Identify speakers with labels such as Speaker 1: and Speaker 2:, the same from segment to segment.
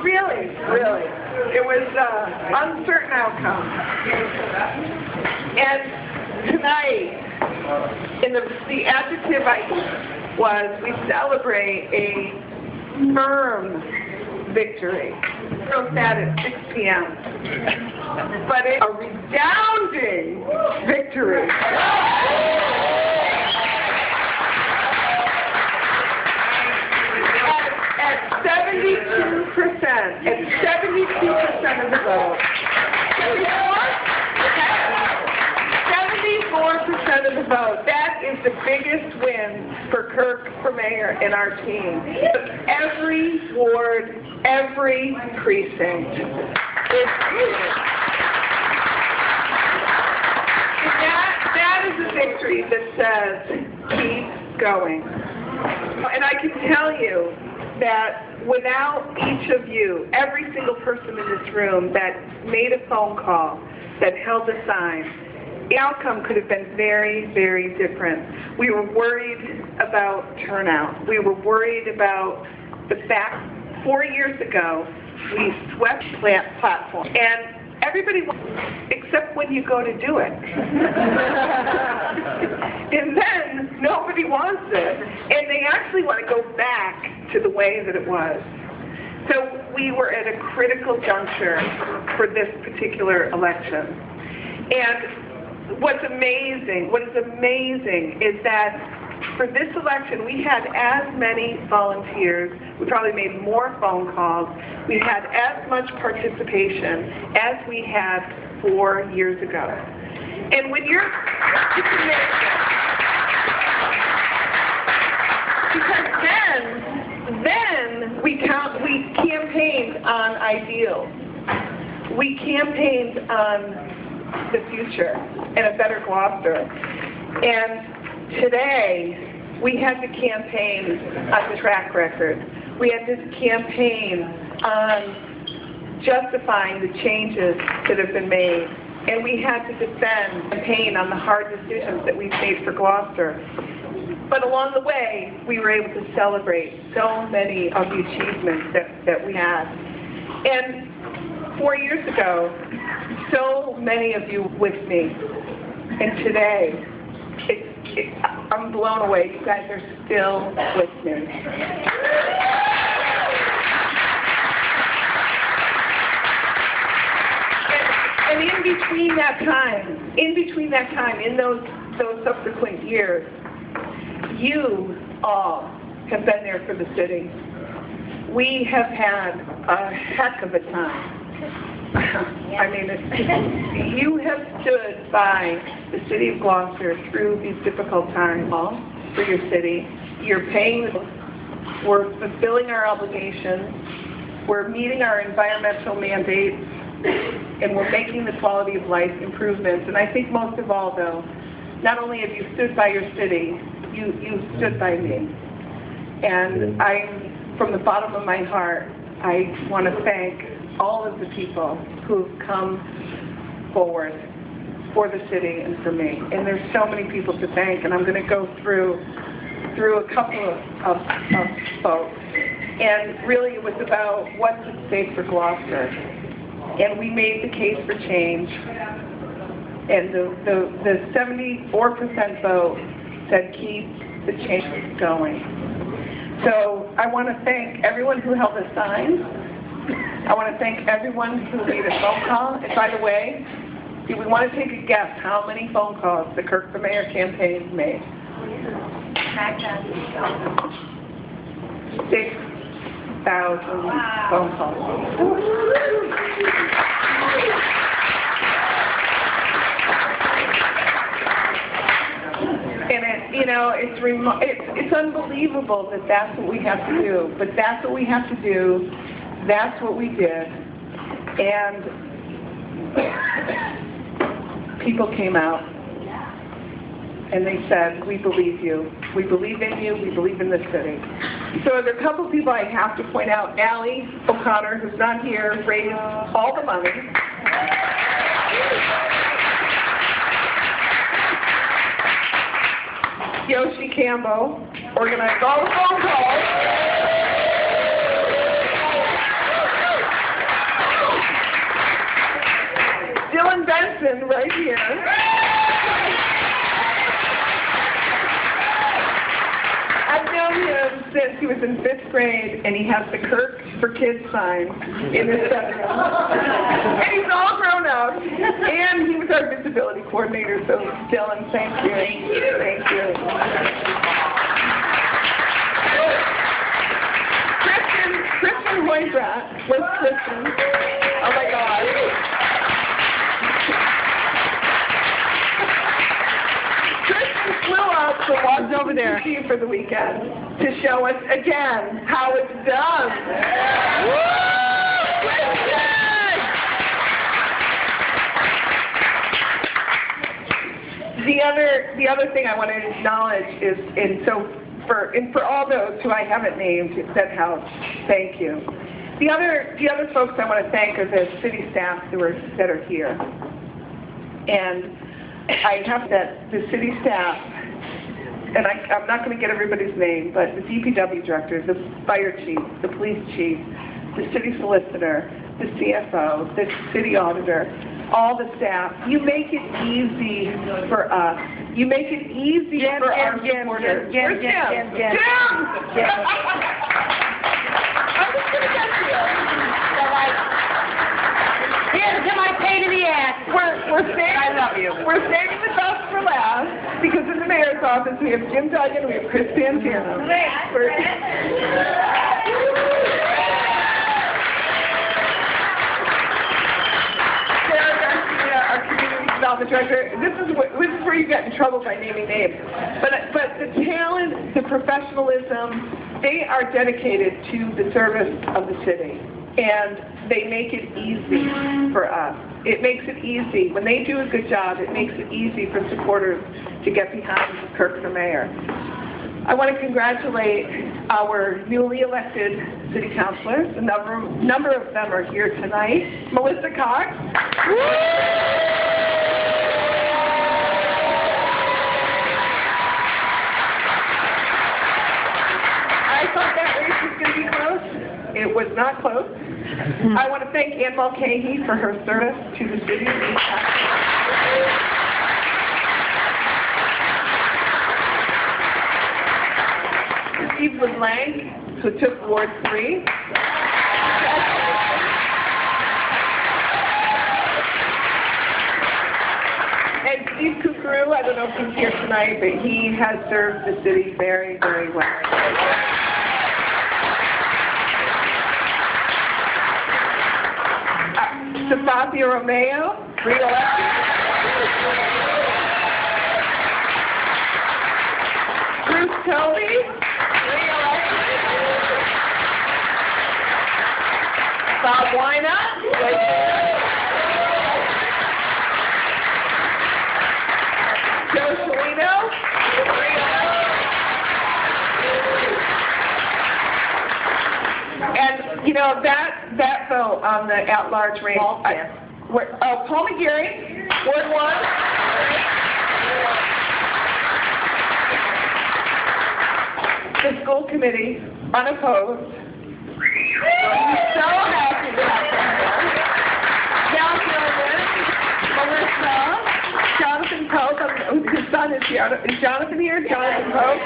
Speaker 1: Really. It was uncertain outcome. And tonight, the adjective I used was we celebrate a firm victory. So sad at 6 p.m. But it's a resounding victory. At 72% of the vote. 74% of the vote. That is the biggest win for Kirk for mayor and our team. Every ward, every precinct is that is a victory that says keep going. And I can tell you that without each of you, every single person in this room that made a phone call, that held a sign, the outcome could have been very, very different. We were worried about turnout. We were worried about the fact 4 years ago we swept that platform. And everybody wants, except when you go to do it. And then nobody wants it. And they actually want to go back to the way that it was. So we were at a critical juncture for this particular election. And what is amazing is that for this election, we had as many volunteers, we probably made more phone calls, we had as much participation as we had 4 years ago. And when you're, it's amazing. Because then we campaigned on ideals. We campaigned on the future and a better Gloucester. And today, we had to campaign on the track record. We had to campaign on justifying the changes that have been made. And we had to campaign on the hard decisions that we've made for Gloucester. But along the way, we were able to celebrate so many of the achievements that we had. And 4 years ago, so many of you with me. And today, I'm blown away. You guys are still with me. And in between that time, in those subsequent years, you all have been there for the city. We have had a heck of a time. I mean, you have stood by the city of Gloucester through these difficult times for your city. You're paying, we're fulfilling our obligations, we're meeting our environmental mandates, and we're making the quality of life improvements. And I think most of all, though, not only have you stood by your city, you stood by me. And from the bottom of my heart, I want to thank all of the people who've come forward for the city and for me. And there's so many people to thank, and I'm going to go through a couple of folks. And really it was about what's at stake for Gloucester. And we made the case for change. And the 74% vote said keep the change going. So I want to thank everyone who held a sign. I want to thank everyone who made a phone call. And by the way, do we want to take a guess how many phone calls the Kirk for Mayor campaign made? 6,000 phone calls. And it's unbelievable that that's what we have to do. But that's what we have to do. That's what we did. And people came out and they said, we believe you. We believe in you. We believe in the city. So there are a couple of people I have to point out. Allie O'Connor, who's not here, raised all the money. Yoshi Campbell organized all the phone calls. is in 5th grade, and he has the Kirk for Kids sign in his bedroom. And he's all grown up. And he was our visibility coordinator, so Dylan, thank you. Thank you. Thank you. Kristen Hoybrat was Kristen. Oh my God. Kristen flew out to Washington, D.C. for the weekend to show us again how it's done. Woo! Kristen! The other thing I want to acknowledge is, for all those who I haven't named that helped, thank you. The other folks I want to thank are the city staff that are here. And I have that the city staff, and I'm not going to get everybody's name, but the DPW director, the fire chief, the police chief, the city solicitor, the CFO, the city auditor, all the staff. You make it easy for us. You make it easy for our supporters. Where's Jim? I'm just going to get to you. Here's my pain in the ass. I love you. We're saving the best for last because in the mayor's office we have Jim Duggan and we have Chris Santana. Our community development director. This is where you get in trouble by naming names. But the talent, the professionalism, they are dedicated to the service of the city. And they make it easy for us. It makes it easy. When they do a good job, it makes it easy for supporters to get behind Kirk for mayor. I want to congratulate our newly elected city councilors. A number of them are here tonight. Melissa Cox. I thought that race was going to be close. It was not close. I want to thank Ann Mulcahy for her service to the city. Steve LeBlanc, who took Ward 3. And Steve Kukuru, I don't know if he's here tonight, but he has served the city very, very well. Safathia Romeo, re-elected. Bruce Toby, re-elected. Bob Weina, Joe Cellino, re-elected. And, you know, that vote on the at-large race. Paul McGarry, Ward 1. The school committee, unopposed. We're so happy to have them here. Cal Gilman, Melissa, Jonathan Pope, his son is here. Is Jonathan here? Jonathan Pope.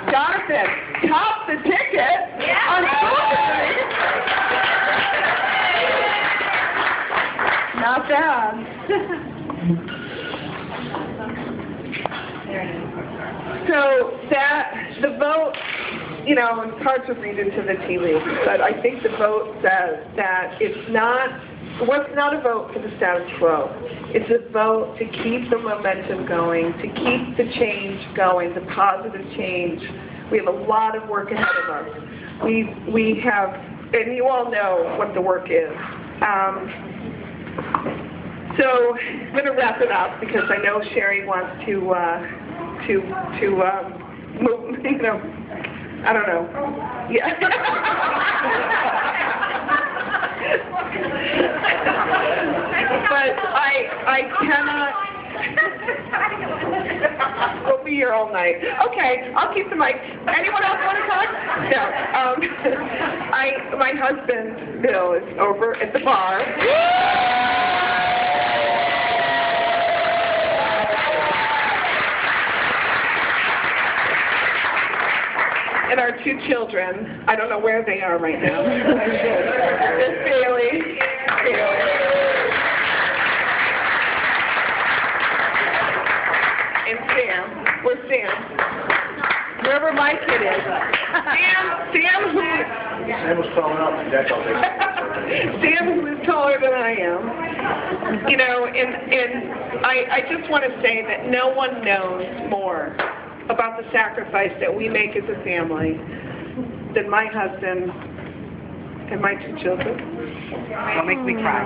Speaker 1: Jonathan, top the ticket on school committee. Not bad. So the vote, you know, it's hard to read into the tea leaves, but I think the vote says that it's not a vote for the status quo. It's a vote to keep the momentum going, to keep the change going, the positive change. We have a lot of work ahead of us. We have, and you all know what the work is. So I'm going to wrap it up because I know Sherry wants to move, you know, I don't know. Yeah. But I cannot. We'll be here all night. Okay, I'll keep the mic. Anyone else want to talk? No. My husband, Bill, is over at the bar. and our 2 children. I don't know where they are right now. There's Bailey. And Sam. Where's Sam? Wherever my kid is. Sam
Speaker 2: was calling up. That's all they
Speaker 1: Sam, who is taller than I am. You know, and I just want to say that no one knows more about the sacrifice that we make as a family than my husband and my 2 children.
Speaker 3: Don't make me cry.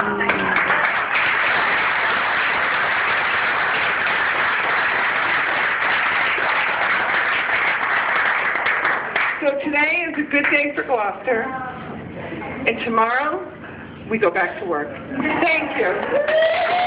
Speaker 1: So today is a good day for Gloucester, and tomorrow we go back to work. Thank you.